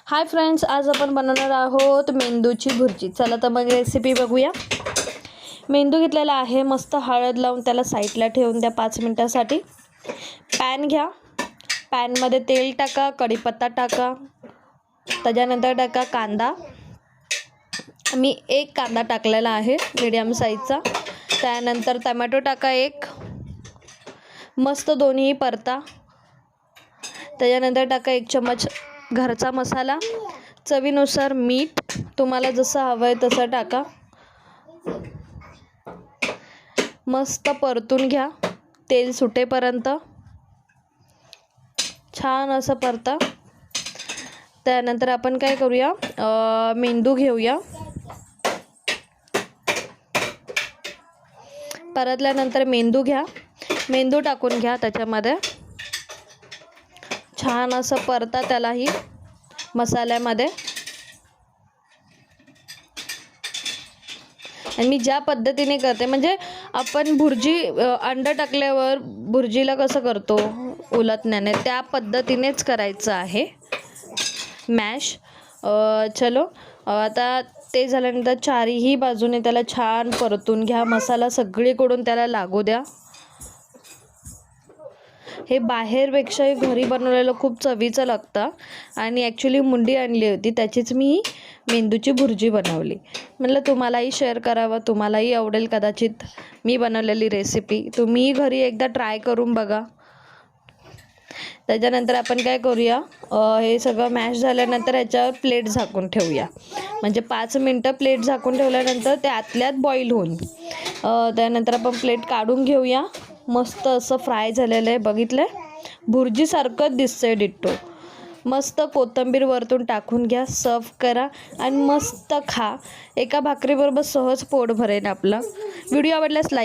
Hi friends, आज आपण बनवणार आहोत मेंदूची भुर्जी। चला तर मग रेसिपी बघूया। मेंदू घेतलेला आहे, मस्त हळद लावून त्याला साईडला ठेवून द्या 5 मिनिटांसाठी। पॅन घ्या, पॅनमध्ये तेल टाका, कढीपत्ता टाका, त्याच्यानंतर टाका कांदा। मी एक कांदा टाकलेला आहे मीडियम साईजचा। त्यानंतर टोमॅटो टाका एक, मस्त दोन्ही परता। त्याच्यानंतर टाका 1 चम्मच घरचा मसाला, चवीनुसार मीठ, तुम्हाला जसं हवं आहे तसं टाका। मस्त परतून घ्या तेल सुटेपर्यंत, छान असं परता। त्यानंतर आपण काय करूया, मेंदू घेऊया। परतल्यानंतर मेंदू घ्या, मेंदू टाकून घ्या त्याच्यामध्ये, छान असं परता त्यालाही मसाल्यामध्ये। आणि मी ज्या पद्धतीने करते, म्हणजे आपण भुर्जी अंडा टाकल्यावर भुर्जीला कसं करतो उलटण्याने, त्या पद्धतीनेच करायचं आहे मॅश। चलो आता ते झाल्यानंतर चारही बाजूने त्याला छान परतून घ्या, मसाला सगळीकडून त्याला लागू द्या। हे बाहेरपेक्षा घरी बनवलेलं खूप चवीचं लागतं। आणि ॲक्च्युली मुंडी आणली होती, त्याचीच मी मेंदूची भुर्जी बनवली। म्हटलं तुम्हालाही शेअर करावं, तुम्हालाही आवडेल कदाचित मी बनवलेली रेसिपी। तुम्ही घरी एकदा ट्राय करून बघा। त्याच्यानंतर आपण काय करूया, हे सगळं मॅश झाल्यानंतर याच्यावर प्लेट झाकून ठेवूया, म्हणजे 5 मिनटं प्लेट झाकून ठेवल्यानंतर ते आतल्यात बॉईल होईल। त्यानंतर आपण प्लेट काढून घेऊया। मस्त असं फ्राय झालेलं आहे, बघितलं भुर्जीसारखंच दिसतंय डिट्टो। मस्त कोथिंबीर वरतून टाकून घ्या, सर्व करा आणि मस्त खा। एका भाकरीबरोबर सहज पोट भरेल आपलं। व्हिडिओ आवडल्यास लाईक